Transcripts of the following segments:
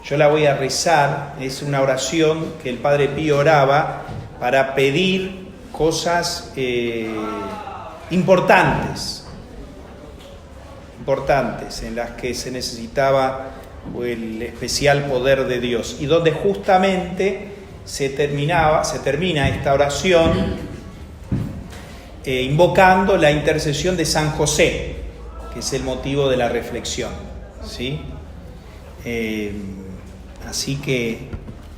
Yo la voy a rezar. Es una oración que el Padre Pío oraba para pedir cosas importantes en las que se necesitaba el especial poder de Dios, y donde justamente se termina esta oración invocando la intercesión de San José, que es el motivo de la reflexión, ¿sí? Así que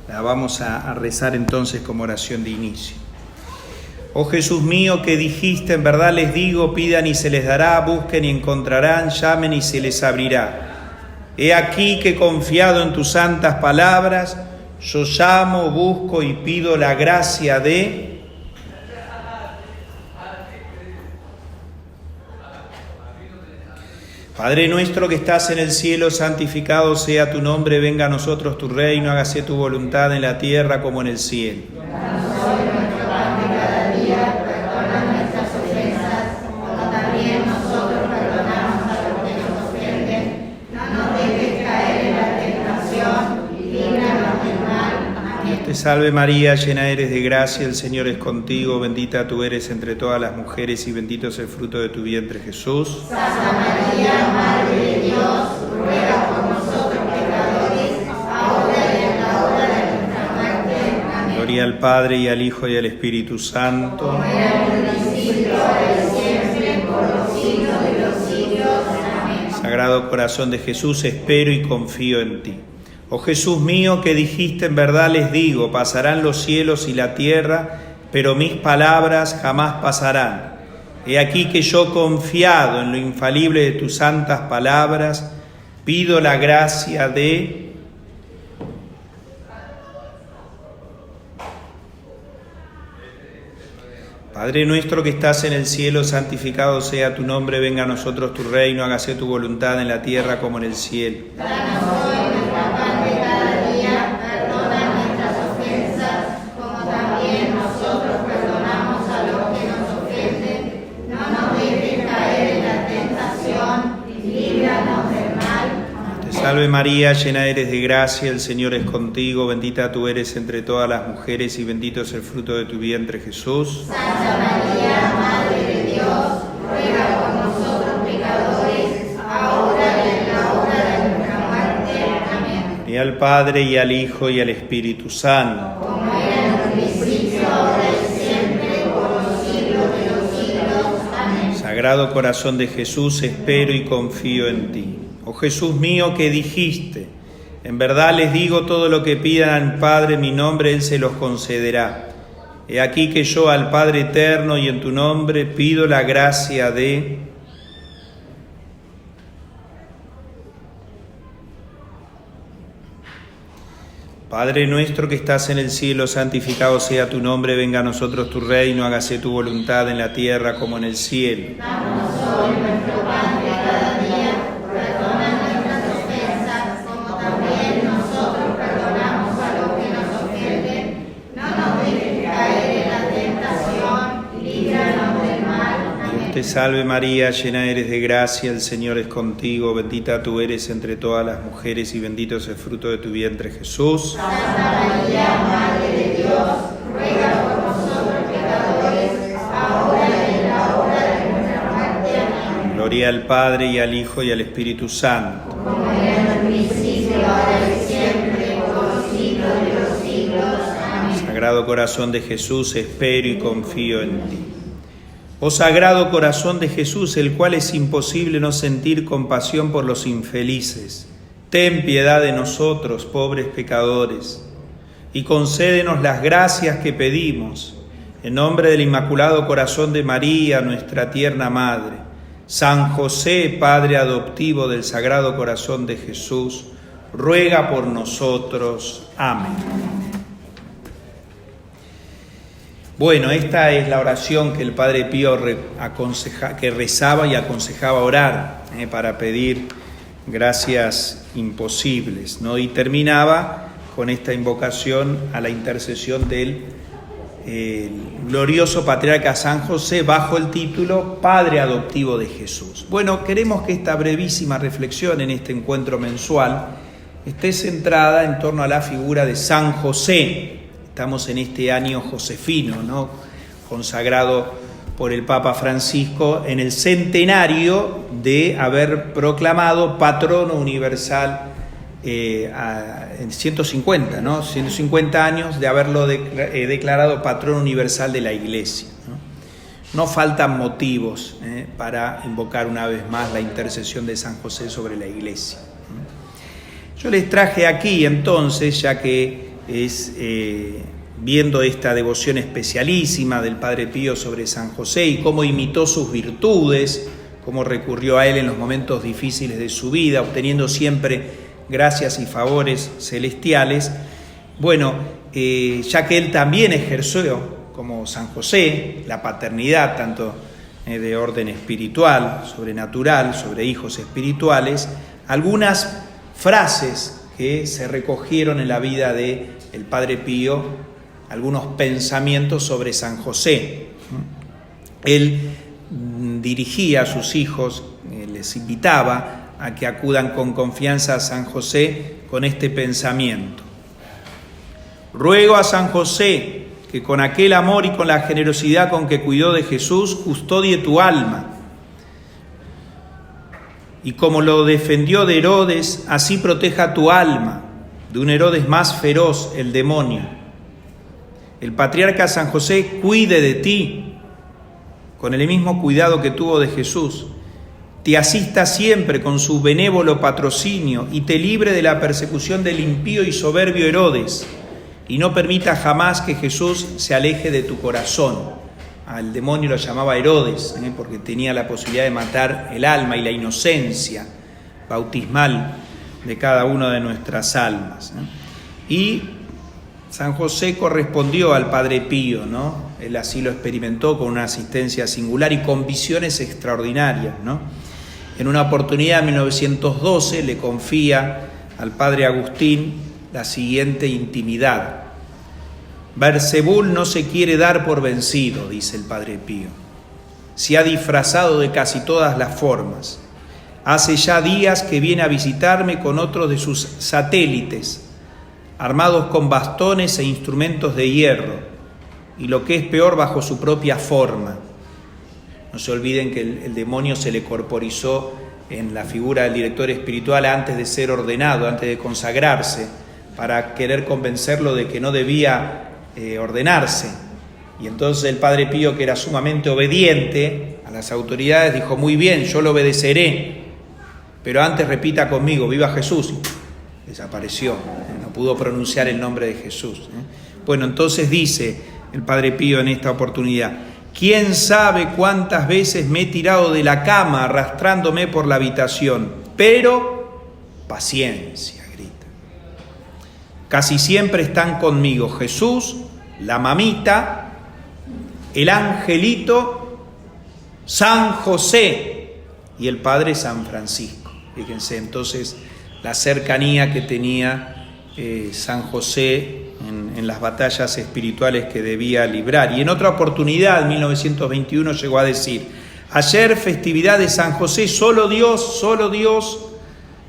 la vamos a rezar entonces como oración de inicio. Oh Jesús mío, que dijiste, en verdad les digo, pidan y se les dará, busquen y encontrarán, llamen y se les abrirá. He aquí que confiado en tus santas palabras, yo llamo, busco y pido la gracia de... Padre nuestro que estás en el cielo, santificado sea tu nombre, venga a nosotros tu reino, hágase tu voluntad en la tierra como en el cielo. Te salve María, llena eres de gracia, el Señor es contigo, bendita tú eres entre todas las mujeres y bendito es el fruto de tu vientre Jesús. Santa María, Madre de Dios, ruega por nosotros pecadores, ahora y en la hora de nuestra muerte. Amén. Gloria al Padre y al Hijo y al Espíritu Santo. Como era en el principio, ahora y siempre, por los siglos de los siglos. Amén. Sagrado corazón de Jesús, espero y confío en ti. Oh Jesús mío, que dijiste, en verdad les digo, pasarán los cielos y la tierra, pero mis palabras jamás pasarán. He aquí que yo, confiado en lo infalible de tus santas palabras, pido la gracia de... Padre nuestro que estás en el cielo, santificado sea tu nombre, venga a nosotros tu reino, hágase tu voluntad en la tierra como en el cielo. Danos hoy nuestra pan de cada día, perdona nuestras ofensas, como también nosotros perdonamos a los que nos ofenden. No nos dejes caer en la tentación, líbranos del mal. Te salve María, llena eres de gracia, el Señor es contigo, bendita tú eres entre todas las mujeres y bendito es el fruto de tu vientre Jesús. Santa María, Madre de Dios, ruega por nosotros pecadores, ahora y en la hora de nuestra muerte. Amén. Y al Padre y al Hijo y al Espíritu Santo. Como era en un principio, ahora y siempre, por los siglos de los siglos. Amén. Sagrado corazón de Jesús, espero y confío en ti. Oh Jesús mío, que dijiste, en verdad les digo, todo lo que pidan al Padre en mi nombre, Él se los concederá. He aquí que yo al Padre eterno y en tu nombre pido la gracia de... Padre nuestro que estás en el cielo, santificado sea tu nombre, venga a nosotros tu reino, hágase tu voluntad en la tierra como en el cielo. Danos hoy nuestro pan de cada día, perdona nuestras ofensas, como también nosotros perdonamos a los que nos ofenden. No nos dejes caer en la tentación, líbranos del mal. Amén. Te salve María, llena eres de gracia, el Señor es contigo, bendita tú eres entre todas las mujeres y bendito es el fruto de tu vientre Jesús. Santa María, Madre de Dios, ruega por nosotros pecadores, ahora y en la hora de nuestra muerte. Amén. Gloria al Padre y al Hijo y al Espíritu Santo. Como era en un principio, ahora y siempre, por los siglos de los siglos. Amén. Sagrado corazón de Jesús, espero y confío en ti. Oh Sagrado corazón de Jesús, el cual es imposible no sentir compasión por los infelices, ten piedad de nosotros, pobres pecadores, y concédenos las gracias que pedimos, en nombre del Inmaculado Corazón de María, nuestra tierna Madre, San José, Padre adoptivo del Sagrado Corazón de Jesús, ruega por nosotros. Amén. Bueno, esta es la oración que el Padre Pío que rezaba y aconsejaba orar para pedir gracias imposibles, ¿no? Y terminaba con esta invocación a la intercesión del glorioso patriarca San José bajo el título Padre adoptivo de Jesús. Bueno, queremos que esta brevísima reflexión en este encuentro mensual esté centrada en torno a la figura de San José. Estamos en este año josefino, ¿no?, consagrado por el Papa Francisco en el centenario de haber proclamado patrono universal en 150, ¿no? 150 años de haberlo declarado patrono universal de la Iglesia, ¿no? No faltan motivos para invocar una vez más la intercesión de San José sobre la Iglesia. Yo les traje aquí entonces, ya que es viendo esta devoción especialísima del Padre Pío sobre San José y cómo imitó sus virtudes, cómo recurrió a él en los momentos difíciles de su vida, obteniendo siempre gracias y favores celestiales. Bueno, ya que él también ejerció, como San José, la paternidad tanto de orden espiritual, sobrenatural, sobre hijos espirituales, algunas frases que se recogieron en la vida del Padre Pío, algunos pensamientos sobre San José. Él dirigía a sus hijos, les invitaba a que acudan con confianza a San José con este pensamiento: ruego a San José que con aquel amor y con la generosidad con que cuidó de Jesús, custodie tu alma, y como lo defendió de Herodes, así proteja tu alma de un Herodes más feroz, el demonio. El patriarca San José cuide de ti con el mismo cuidado que tuvo de Jesús, te asista siempre con su benévolo patrocinio y te libre de la persecución del impío y soberbio Herodes, y no permita jamás que Jesús se aleje de tu corazón. Al demonio lo llamaba Herodes, porque tenía la posibilidad de matar el alma y la inocencia bautismal de cada una de nuestras almas. Y San José correspondió al Padre Pío, ¿no? Él así lo experimentó con una asistencia singular y con visiones extraordinarias, ¿no? En una oportunidad en 1912 le confía al Padre Agustín la siguiente intimidad: Bersebul no se quiere dar por vencido, dice el Padre Pío. Se ha disfrazado de casi todas las formas. Hace ya días que viene a visitarme con otros de sus satélites, armados con bastones e instrumentos de hierro, y lo que es peor, bajo su propia forma. No se olviden que el demonio se le corporizó en la figura del director espiritual antes de ser ordenado, antes de consagrarse, para querer convencerlo de que no debía ordenarse. Y entonces el Padre Pío, que era sumamente obediente a las autoridades, dijo: muy bien, yo lo obedeceré, pero antes repita conmigo: viva Jesús. Y desapareció, no pudo pronunciar el nombre de Jesús. Bueno, entonces dice el Padre Pío en esta oportunidad: ¿quién sabe cuántas veces me he tirado de la cama arrastrándome por la habitación? Pero paciencia, grita. Casi siempre están conmigo Jesús, la mamita, el angelito, San José y el Padre San Francisco. Fíjense entonces la cercanía que tenía San José en las batallas espirituales que debía librar. Y en otra oportunidad, en 1921, llegó a decir: ayer, festividad de San José, solo Dios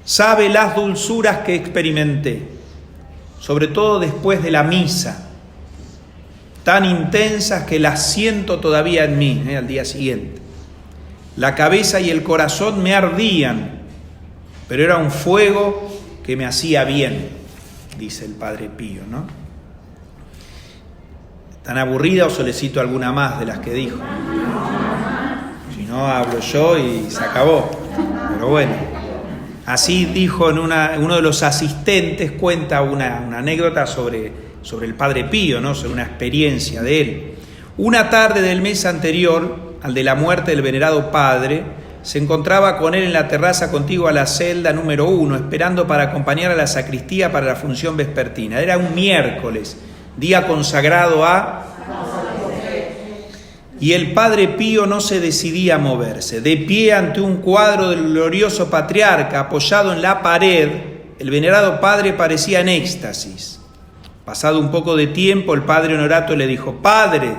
sabe las dulzuras que experimenté, sobre todo después de la misa, tan intensas que las siento todavía en mí, al día siguiente. La cabeza y el corazón me ardían, pero era un fuego que me hacía bien, dice el Padre Pío, ¿no? ¿Tan aburrida o solicito alguna más de las que dijo? Si no, hablo yo y se acabó. Pero bueno, así dijo en uno de los asistentes, cuenta una anécdota sobre el Padre Pío, ¿no? Sobre una experiencia de él. Una tarde del mes anterior al de la muerte del venerado padre, se encontraba con él en la terraza contigua a la celda número 1, esperando para acompañar a la sacristía para la función vespertina. Era un miércoles, día consagrado a... Y el Padre Pío no se decidía a moverse. De pie ante un cuadro del glorioso patriarca apoyado en la pared, el venerado padre parecía en éxtasis. Pasado un poco de tiempo, el Padre Honorato le dijo: Padre,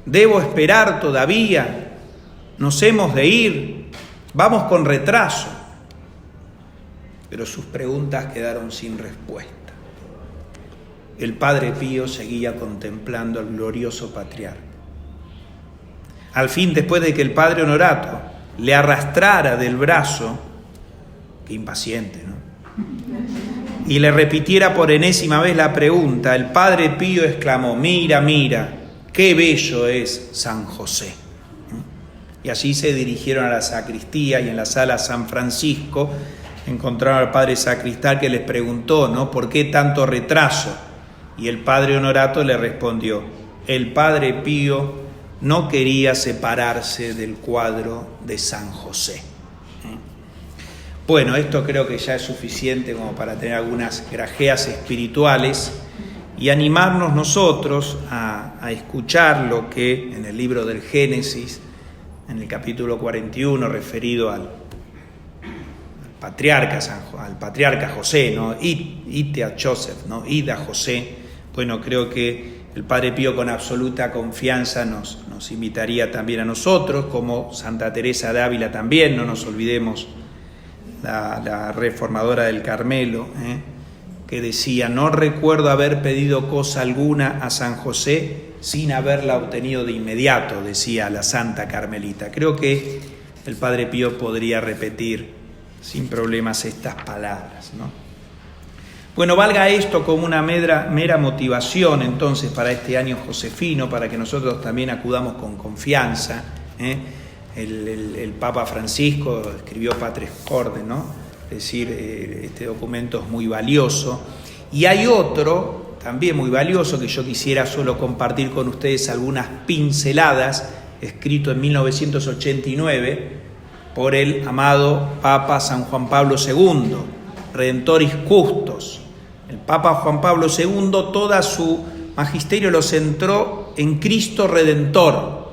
¿debo esperar todavía? Nos hemos de ir, vamos con retraso. pero sus preguntas quedaron sin respuesta. El Padre Pío seguía contemplando al glorioso patriarca. Al fin, después de que el Padre Honorato le arrastrara del brazo, qué impaciente, ¿no?, y le repitiera por enésima vez la pregunta, el Padre Pío exclamó: mira, mira, qué bello es San José. Y allí se dirigieron a la sacristía, y en la sala San Francisco encontraron al padre sacristán, que les preguntó, ¿no?, ¿por qué tanto retraso? Y el Padre Honorato le respondió: el Padre Pío no quería separarse del cuadro de San José. Bueno, esto creo que ya es suficiente como para tener algunas grajeas espirituales y animarnos nosotros a escuchar lo que en el libro del Génesis, en el capítulo 41, referido al patriarca José, ¿no? Ite a Joseph, ¿no? Id a José. Bueno, creo que el Padre Pío con absoluta confianza nos invitaría también a nosotros, como Santa Teresa de Ávila también, no nos olvidemos, la reformadora del Carmelo, que decía: no recuerdo haber pedido cosa alguna a San José sin haberla obtenido de inmediato, decía la Santa Carmelita. Creo que el Padre Pío podría repetir sin problemas estas palabras, ¿no? Bueno, valga esto como una mera motivación entonces para este año josefino, para que nosotros también acudamos con confianza. El Papa Francisco escribió Patres Corde, ¿no? Es decir, este documento es muy valioso. Y hay otro también muy valioso que yo quisiera solo compartir con ustedes algunas pinceladas, escrito en 1989 por el amado Papa San Juan Pablo II, Redentoris Custos. El Papa Juan Pablo II, toda su magisterio lo centró en Cristo Redentor.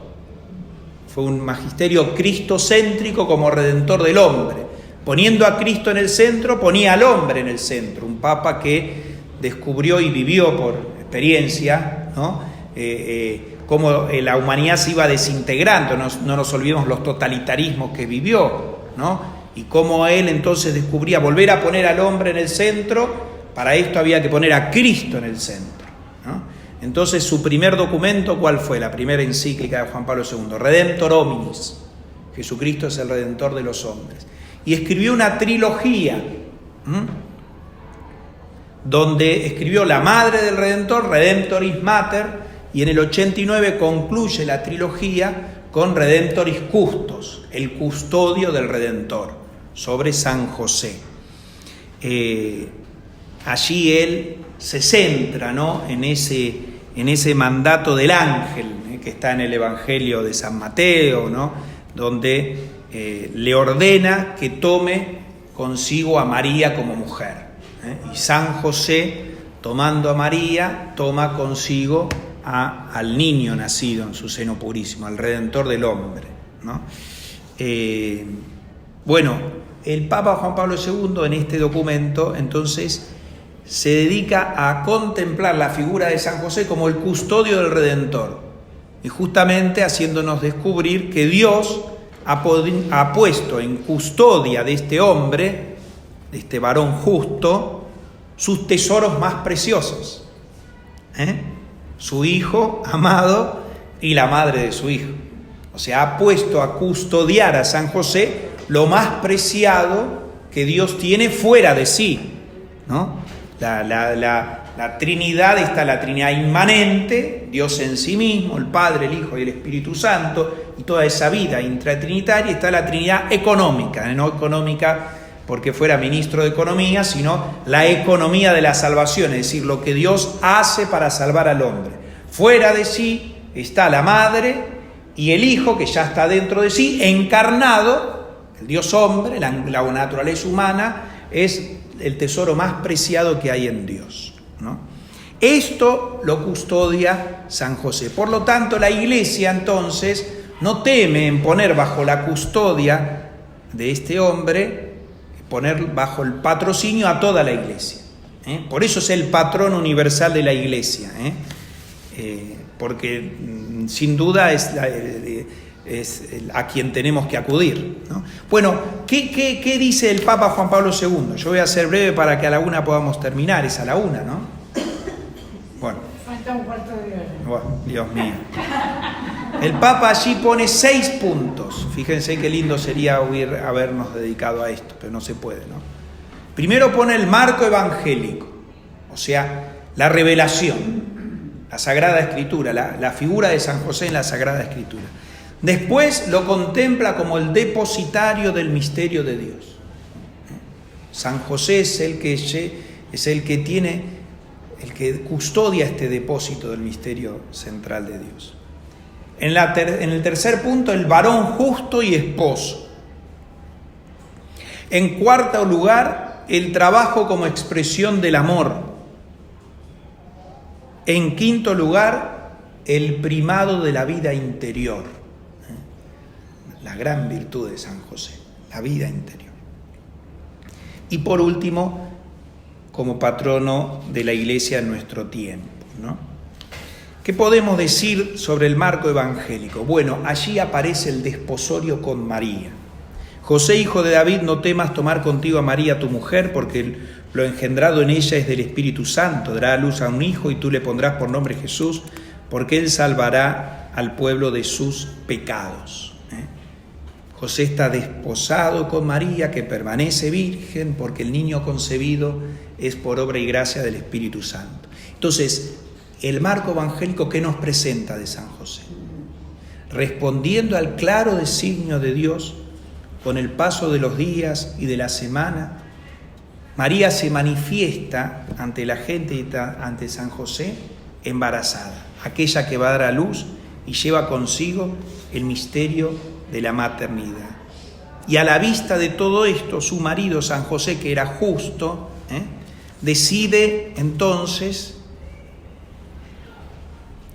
Fue un magisterio cristocéntrico como redentor del hombre. Poniendo a Cristo en el centro, ponía al hombre en el centro. Un papa que descubrió y vivió por experiencia, ¿no?, cómo la humanidad se iba desintegrando. No nos olvidemos los totalitarismos que vivió, ¿no? Y cómo él entonces descubría volver a poner al hombre en el centro. Para esto había que poner a Cristo en el centro, ¿no? Entonces, su primer documento, ¿cuál fue? La primera encíclica de Juan Pablo II, Redemptor Hominis. Jesucristo es el Redentor de los hombres. Y escribió una trilogía, donde escribió la madre del Redentor, Redemptoris Mater, y en el 89 concluye la trilogía con Redemptoris Custos, el custodio del Redentor, sobre San José. Allí él se centra, ¿no?, en ese mandato del ángel, que está en el Evangelio de San Mateo, ¿no?, donde le ordena que tome consigo a María como mujer. Y San José, tomando a María, toma consigo al niño nacido en su seno purísimo, al Redentor del hombre, ¿no? Bueno, el Papa Juan Pablo II en este documento entonces se dedica a contemplar la figura de San José como el custodio del Redentor, y justamente haciéndonos descubrir que Dios ha puesto en custodia de este hombre, de este varón justo, sus tesoros más preciosos, su hijo amado y la madre de su hijo. O sea, ha puesto a custodiar a San José lo más preciado que Dios tiene fuera de sí, ¿no? La Trinidad, está la Trinidad inmanente, Dios en sí mismo, el Padre, el Hijo y el Espíritu Santo, y toda esa vida intratrinitaria. Está la Trinidad económica, no económica porque fuera ministro de Economía, sino la economía de la salvación, es decir, lo que Dios hace para salvar al hombre. Fuera de sí está la Madre y el Hijo, que ya está dentro de sí, encarnado, el Dios hombre, la naturaleza humana, es el tesoro más preciado que hay en Dios, ¿no? Esto lo custodia San José. Por lo tanto, la Iglesia entonces no teme en poner bajo la custodia de este hombre, poner bajo el patrocinio a toda la Iglesia. Por eso es el patrón universal de la Iglesia, porque sin duda es a quien tenemos que acudir, ¿no? Bueno, ¿qué dice el Papa Juan Pablo II? Yo voy a ser breve para que a la 1 podamos terminar, es a la 1, ¿no? Bueno. Falta un cuarto de hora. Bueno, Dios mío. El Papa allí pone 6 puntos. Fíjense qué lindo sería habernos dedicado a esto, pero no se puede, ¿no? Primero pone el marco evangélico, o sea, la revelación, la Sagrada Escritura, la figura de San José en la Sagrada Escritura. Después lo contempla como el depositario del misterio de Dios. San José es el que custodia este depósito del misterio central de Dios. En el tercer punto, el varón justo y esposo. En cuarto lugar, el trabajo como expresión del amor. En quinto lugar, el primado de la vida interior. La gran virtud de San José, la vida interior. Y por último, como patrono de la Iglesia en nuestro tiempo, ¿no? ¿Qué podemos decir sobre el marco evangélico? Bueno, allí aparece el desposorio con María. José, hijo de David, no temas tomar contigo a María tu mujer, porque lo engendrado en ella es del Espíritu Santo. Dará a luz a un hijo y tú le pondrás por nombre Jesús, porque él salvará al pueblo de sus pecados. José está desposado con María, que permanece virgen, porque el niño concebido es por obra y gracia del Espíritu Santo. Entonces, el marco evangélico, ¿qué nos presenta de San José? Respondiendo al claro designio de Dios, con el paso de los días y de la semana, María se manifiesta ante la gente y ante San José embarazada, aquella que va a dar a luz y lleva consigo el misterio de la maternidad. Y a la vista de todo esto, su marido, San José, que era justo, decide entonces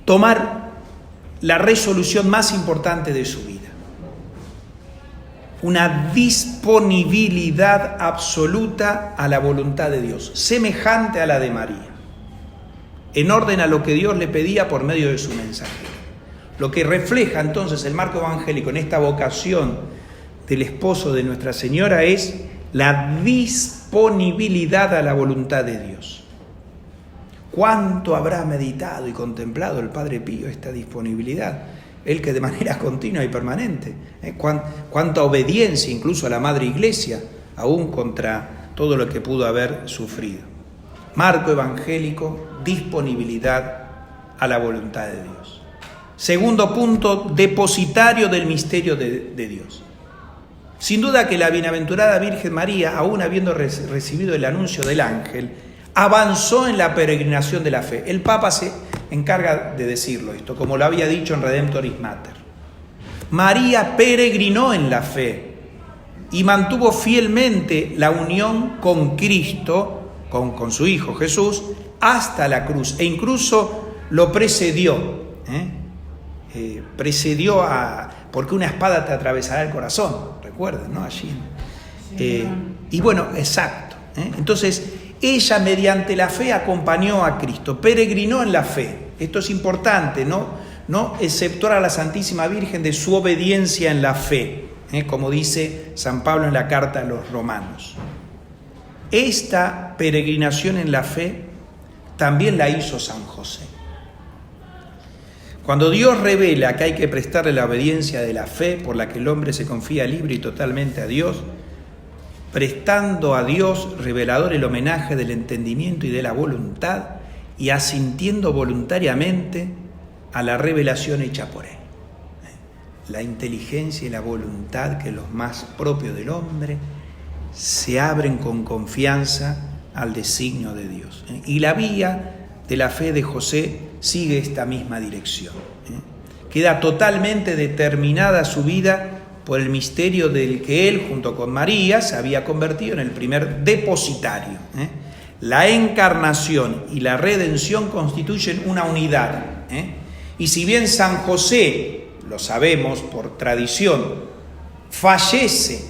tomar la resolución más importante de su vida. Una disponibilidad absoluta a la voluntad de Dios, semejante a la de María, en orden a lo que Dios le pedía por medio de su mensajero. Lo que refleja entonces el marco evangélico en esta vocación del esposo de Nuestra Señora es la disponibilidad a la voluntad de Dios. ¿Cuánto habrá meditado y contemplado el Padre Pío esta disponibilidad? Él que de manera continua y permanente. Cuánta obediencia incluso a la Madre Iglesia, aún contra todo lo que pudo haber sufrido. Marco evangélico, disponibilidad a la voluntad de Dios. Segundo punto, depositario del misterio de Dios. Sin duda que la bienaventurada Virgen María, aún habiendo recibido el anuncio del ángel, avanzó en la peregrinación de la fe. El Papa se encarga de decirlo esto, como lo había dicho en Redemptoris Mater. María peregrinó en la fe y mantuvo fielmente la unión con Cristo, con su Hijo Jesús, hasta la cruz, e incluso lo precedió. Porque una espada te atravesará el corazón, recuerden, ¿no? Allí. Y bueno, exacto. Entonces, ella mediante la fe acompañó a Cristo, peregrinó en la fe. Esto es importante, no exceptuar a la Santísima Virgen de su obediencia en la fe, como dice San Pablo en la carta a los Romanos. Esta peregrinación en la fe también la hizo San José. Cuando Dios revela que hay que prestarle la obediencia de la fe por la que el hombre se confía libre y totalmente a Dios, prestando a Dios revelador el homenaje del entendimiento y de la voluntad y asintiendo voluntariamente a la revelación hecha por Él. La inteligencia y la voluntad, que es lo más propio del hombre, se abren con confianza al designio de Dios. Y la vía de la fe de José sigue esta misma dirección. Queda totalmente determinada su vida por el misterio del que él, junto con María, se había convertido en el primer depositario. La encarnación y la redención constituyen una unidad. Y si bien San José, lo sabemos por tradición, fallece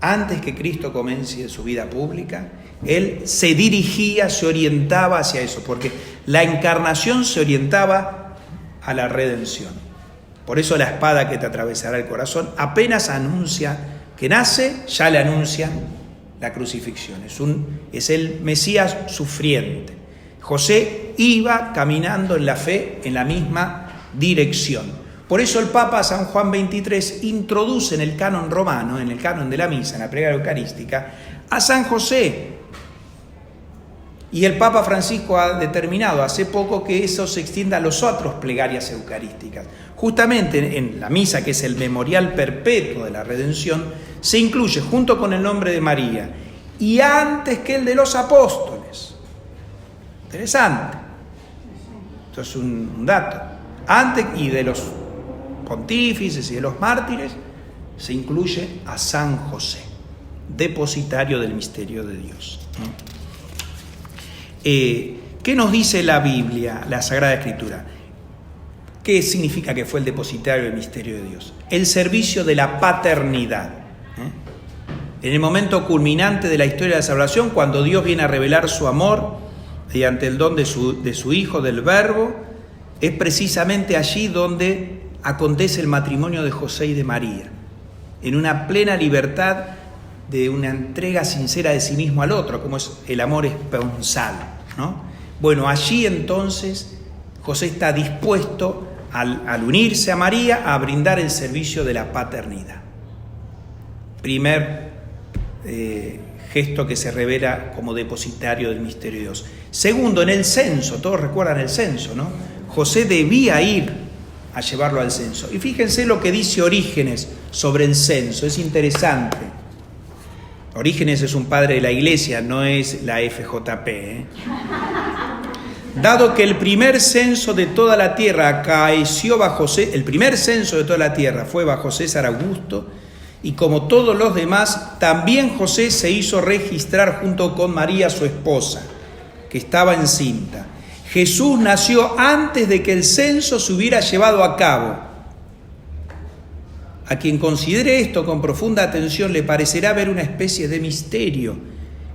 antes que Cristo comience su vida pública, él se dirigía, se orientaba hacia eso, porque la encarnación se orientaba a la redención. Por eso la espada que te atravesará el corazón. Apenas anuncia que nace, ya le anuncian la crucifixión. Es el Mesías sufriente. José iba caminando en la fe en la misma dirección. Por eso el Papa San Juan XXIII introduce en el canon romano, en el canon de la misa, en la plegaria eucarística, a San José. Y el Papa Francisco ha determinado hace poco que eso se extienda a los otros plegarias eucarísticas. Justamente en la misa, que es el memorial perpetuo de la redención, se incluye junto con el nombre de María y antes que el de los apóstoles. Interesante. Esto es un dato. Antes y de los pontífices y de los mártires se incluye a San José, depositario del misterio de Dios. ¿Qué nos dice la Biblia, la Sagrada Escritura? ¿Qué significa que fue el depositario del misterio de Dios? El servicio de la paternidad. En el momento culminante de la historia de la salvación, cuando Dios viene a revelar su amor mediante el don de su Hijo, del Verbo, es precisamente allí donde acontece el matrimonio de José y de María, en una plena libertad de una entrega sincera de sí mismo al otro, como es el amor esponsal, ¿no? Bueno, allí entonces José está dispuesto al unirse a María a brindar el servicio de la paternidad. Primer gesto que se revela como depositario del misterio de Dios. Segundo, en el censo, todos recuerdan el censo, ¿no? José debía ir a llevarlo al censo. Y fíjense lo que dice Orígenes sobre el censo, es interesante. Orígenes es un padre de la Iglesia, no es la FJP, Dado que el primer censo de toda la tierra acaeció bajo el primer censo de toda la tierra fue bajo César Augusto, y como todos los demás, también José se hizo registrar junto con María, su esposa, que estaba encinta. Jesús nació antes de que el censo se hubiera llevado a cabo. A quien considere esto con profunda atención le parecerá ver una especie de misterio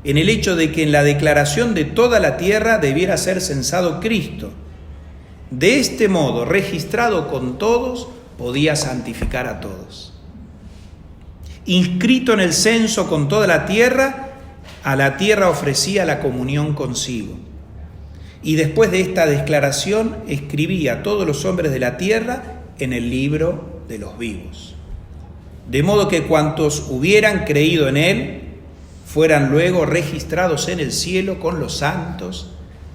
en el hecho de que en la declaración de toda la tierra debiera ser censado Cristo. De este modo, registrado con todos, podía santificar a todos. Inscrito en el censo con toda la tierra, a la tierra ofrecía la comunión consigo. Y después de esta declaración, escribía a todos los hombres de la tierra en el libro de los vivos. De modo que cuantos hubieran creído en él, fueran luego registrados en el cielo con los santos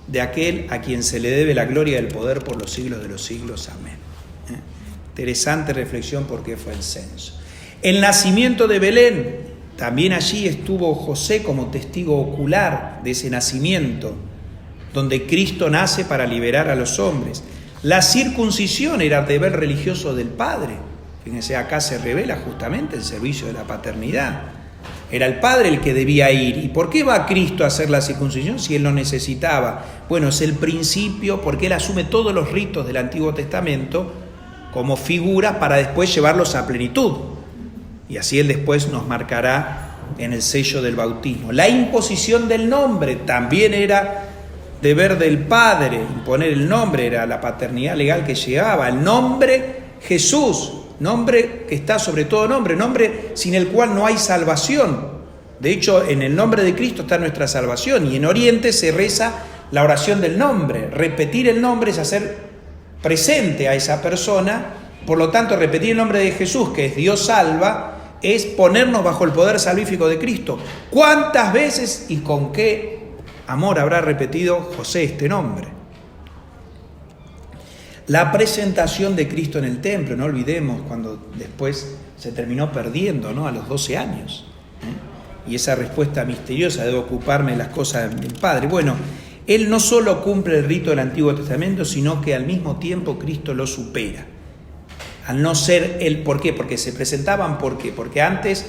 de aquel a quien se le debe la gloria y el poder por los siglos de los siglos. Amén. Interesante reflexión porque fue el censo. El nacimiento de Belén, también allí estuvo José como testigo ocular de ese nacimiento, donde Cristo nace para liberar a los hombres. La circuncisión era el deber religioso del Padre. Fíjense, acá se revela justamente el servicio de la paternidad. Era el Padre el que debía ir. ¿Y por qué va Cristo a hacer la circuncisión si Él lo necesitaba? Bueno, es el principio porque Él asume todos los ritos del Antiguo Testamento como figuras para después llevarlos a plenitud. Y así Él después nos marcará en el sello del bautismo. La imposición del nombre también era deber del Padre. Imponer el nombre era la paternidad legal que llegaba. El nombre Jesús, nombre que está sobre todo nombre sin el cual no hay salvación. De hecho, en el nombre de Cristo está nuestra salvación, y en Oriente se reza la oración del nombre. Repetir el nombre es hacer presente a esa persona. Por lo tanto, repetir el nombre de Jesús, que es Dios salva, es ponernos bajo el poder salvífico de Cristo. ¿Cuántas veces y con qué amor habrá repetido José este nombre? La presentación de Cristo en el templo, no olvidemos, cuando después se terminó perdiendo, ¿no? A los 12 años. Y esa respuesta misteriosa, debo ocuparme de las cosas del Padre. Bueno, Él no solo cumple el rito del Antiguo Testamento, sino que al mismo tiempo Cristo lo supera. Al no ser Él, ¿por qué? Porque se presentaban, ¿por qué? Porque antes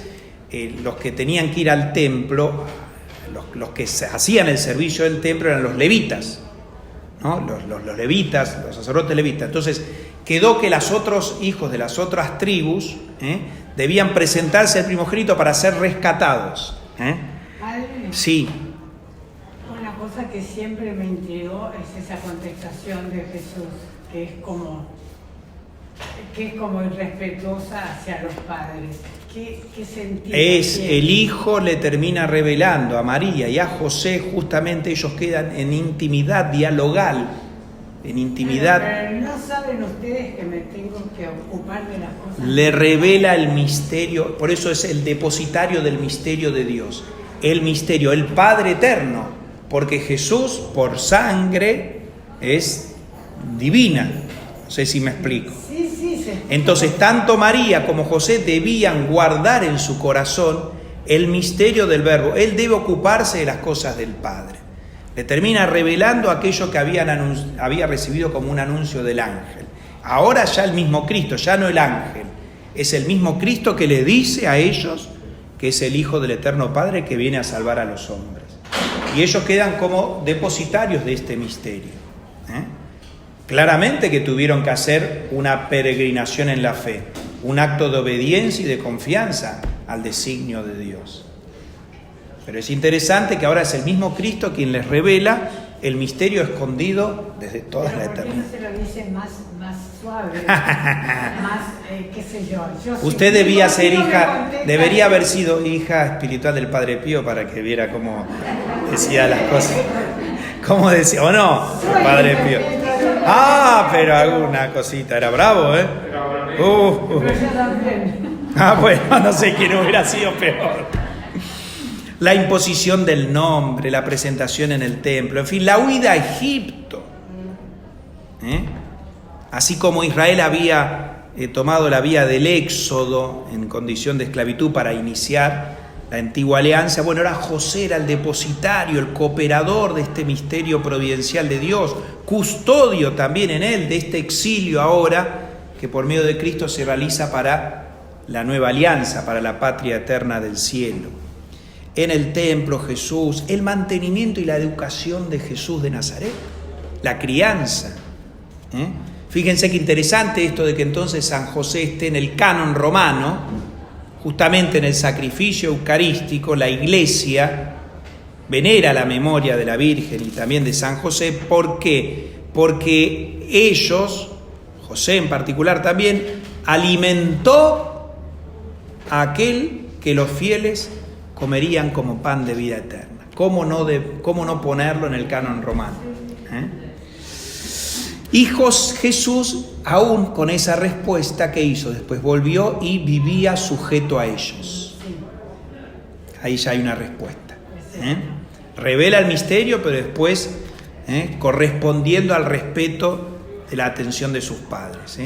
los que tenían que ir al templo, los que hacían el servicio del templo eran los levitas, ¿no? Los levitas, los sacerdotes levitas. Entonces quedó que los otros hijos de las otras tribus debían presentarse al primogénito para ser rescatados. Padre, Sí. una cosa que siempre me intrigó es esa contestación de Jesús, que es como que es como irrespetuosa hacia los padres. ¿Qué sentido Es tiene? el hijo le termina revelando a María y a José, justamente ellos quedan en intimidad dialogal, en intimidad. Pero no saben ustedes que me tengo que ocupar de las cosas. Le revela el misterio, por eso es el depositario del misterio de Dios, el misterio, el Padre eterno, porque Jesús por sangre es divina, no sé si me explico. Sí, sí, se explica. Entonces tanto María como José debían guardar en su corazón el misterio del Verbo, él debe ocuparse de las cosas del Padre. Le termina revelando aquello que había recibido como un anuncio del ángel. Ahora ya el mismo Cristo, ya no el ángel, es el mismo Cristo que le dice a ellos que es el Hijo del Eterno Padre que viene a salvar a los hombres. Y ellos quedan como depositarios de este misterio. Claramente que tuvieron que hacer una peregrinación en la fe, un acto de obediencia y de confianza al designio de Dios. Pero es interesante que ahora es el mismo Cristo quien les revela el misterio escondido desde toda la ¿Por qué eternidad. no se lo dicen más suave? Más, qué sé yo. Usted debía ser hija, debería debería haber sido hija espiritual del Padre Pío para que viera cómo decía las cosas. ¿Cómo decía? ¿O no? El Padre Pío. Ah, pero alguna cosita. Era bravo, ¿eh? Pero yo también. Bueno, no sé quién hubiera sido peor. La imposición del nombre, la presentación en el templo, en fin, la huida a Egipto. Así como Israel había tomado la vía del éxodo en condición de esclavitud para iniciar la antigua alianza, bueno, ahora José era el depositario, el cooperador de este misterio providencial de Dios, custodio también en él de este exilio ahora que por medio de Cristo se realiza para la nueva alianza, para la patria eterna del cielo. En el templo Jesús, el mantenimiento y la educación de Jesús de Nazaret, la crianza. Fíjense qué interesante esto de que entonces San José esté en el canon romano, justamente en el sacrificio eucarístico. La Iglesia venera la memoria de la Virgen y también de San José. ¿Por qué? Porque ellos, José en particular también, alimentó a aquel que los fieles comerían como pan de vida eterna. ¿Cómo no ponerlo en el canon romano? Y Jesús, aún con esa respuesta, ¿qué hizo? Después volvió y vivía sujeto a ellos. Ahí ya hay una respuesta. Revela el misterio, pero después correspondiendo al respeto de la atención de sus padres.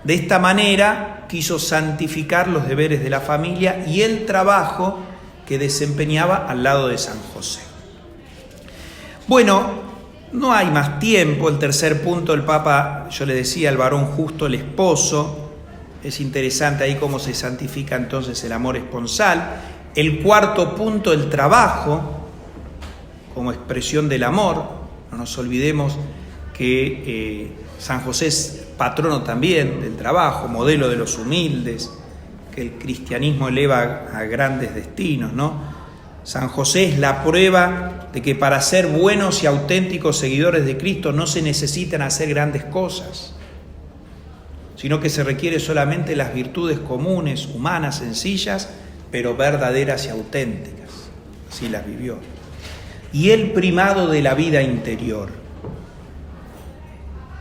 De esta manera quiso santificar los deberes de la familia y el trabajo que desempeñaba al lado de San José. Bueno, no hay más tiempo. El tercer punto, el Papa, yo le decía, el varón justo, el esposo. Es interesante ahí cómo se santifica entonces el amor esponsal. El cuarto punto, el trabajo, como expresión del amor. No nos olvidemos que San José es patrono también del trabajo, modelo de los humildes, que el cristianismo eleva a grandes destinos, ¿no? San José es la prueba de que para ser buenos y auténticos seguidores de Cristo no se necesitan hacer grandes cosas, sino que se requiere solamente las virtudes comunes, humanas, sencillas, pero verdaderas y auténticas. Así las vivió. Y el primado de la vida interior.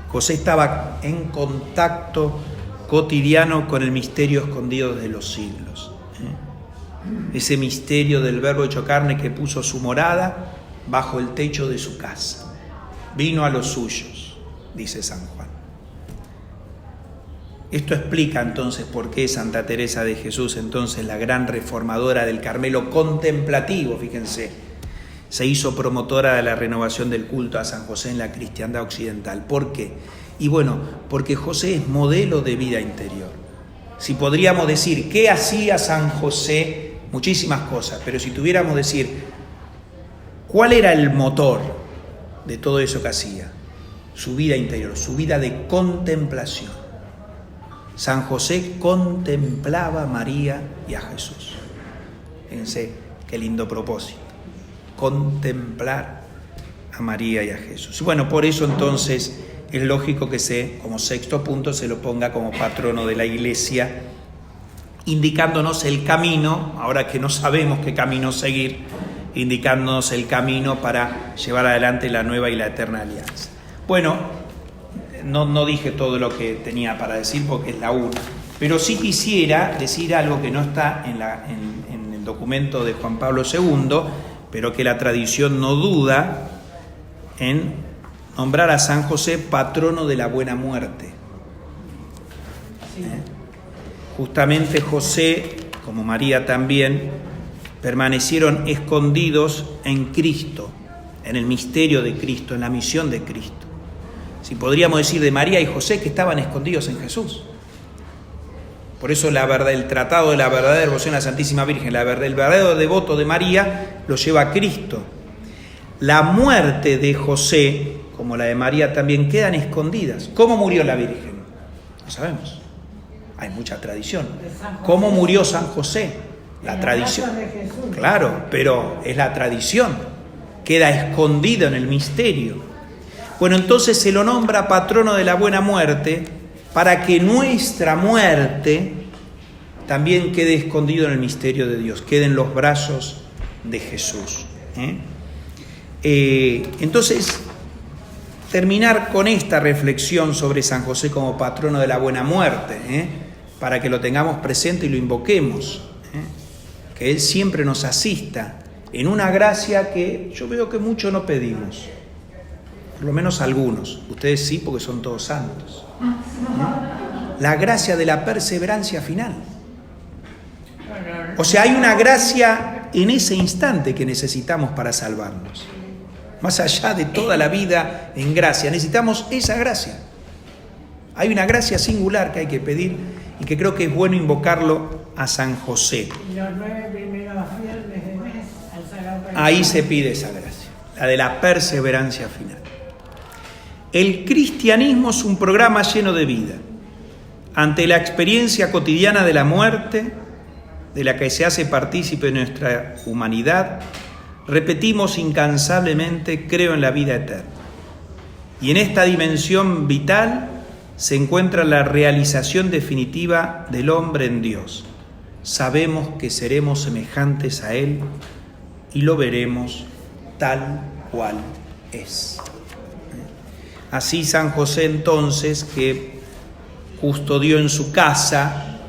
José estaba en contacto cotidiano con el misterio escondido desde los siglos. Ese misterio del Verbo hecho carne que puso su morada bajo el techo de su casa. Vino a los suyos, dice San Juan. Esto explica entonces por qué Santa Teresa de Jesús, entonces la gran reformadora del Carmelo contemplativo, fíjense, se hizo promotora de la renovación del culto a San José en la cristiandad occidental. ¿Por qué? Y bueno, porque José es modelo de vida interior. Si podríamos decir, ¿qué hacía San José? Muchísimas cosas, pero si tuviéramos que decir, ¿cuál era el motor de todo eso que hacía? Su vida interior, su vida de contemplación. San José contemplaba a María y a Jesús. Fíjense qué lindo propósito. Contemplar a María y a Jesús. Bueno, por eso entonces es lógico que como sexto punto se lo ponga como patrono de la Iglesia, indicándonos el camino, ahora que no sabemos qué camino seguir, indicándonos el camino para llevar adelante la nueva y la eterna alianza. Bueno, no dije todo lo que tenía para decir porque es la una, pero sí quisiera decir algo que no está en el documento de Juan Pablo II, pero que la tradición no duda en nombrar a San José patrono de la buena muerte. Justamente José, como María también, permanecieron escondidos en Cristo, en el misterio de Cristo, en la misión de Cristo. Si podríamos decir de María y José que estaban escondidos en Jesús. Por eso el tratado de la verdadera devoción a la Santísima Virgen, el verdadero devoto de María, lo lleva a Cristo. La muerte de José, como la de María, también quedan escondidas. ¿Cómo murió la Virgen? No sabemos. Hay mucha tradición. ¿Cómo murió San José? La tradición. Claro, pero es la tradición. Queda escondido en el misterio. Bueno, entonces se lo nombra patrono de la buena muerte para que nuestra muerte también quede escondido en el misterio de Dios, quede en los brazos de Jesús. Entonces, terminar con esta reflexión sobre San José como patrono de la buena muerte, para que lo tengamos presente y lo invoquemos, que Él siempre nos asista en una gracia que yo veo que mucho no pedimos, por lo menos algunos, ustedes sí porque son todos santos, la gracia de la perseverancia final. O sea, hay una gracia en ese instante que necesitamos para salvarnos. Más allá de toda la vida en gracia, necesitamos esa gracia. Hay una gracia singular que hay que pedir y que creo que es bueno invocarlo a San José. Los 9 primeros viernes de mes al Sagrado Corazón. Ahí se pide esa gracia, la de la perseverancia final. El cristianismo es un programa lleno de vida. Ante la experiencia cotidiana de la muerte, de la que se hace partícipe nuestra humanidad, repetimos incansablemente: creo en la vida eterna. Y en esta dimensión vital se encuentra la realización definitiva del hombre en Dios. Sabemos que seremos semejantes a Él y lo veremos tal cual es. Así San José entonces, que custodió en su casa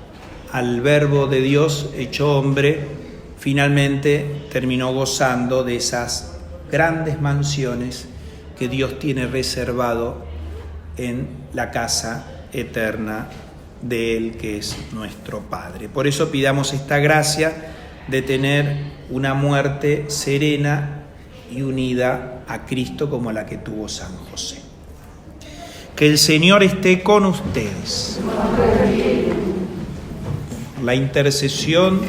al Verbo de Dios hecho hombre, finalmente terminó gozando de esas grandes mansiones que Dios tiene reservado en la casa eterna de Él, que es nuestro Padre. Por eso pidamos esta gracia de tener una muerte serena y unida a Cristo como la que tuvo San José. Que el Señor esté con ustedes. La intercesión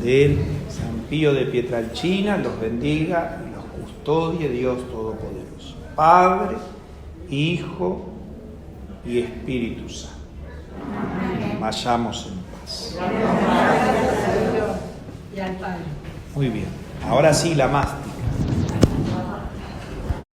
de San Pío de Pietrelcina los bendiga y los custodie Dios Todopoderoso, Padre, Hijo y Espíritu Santo. Vayamos en paz. Y al Padre. Muy bien. Ahora sí, la más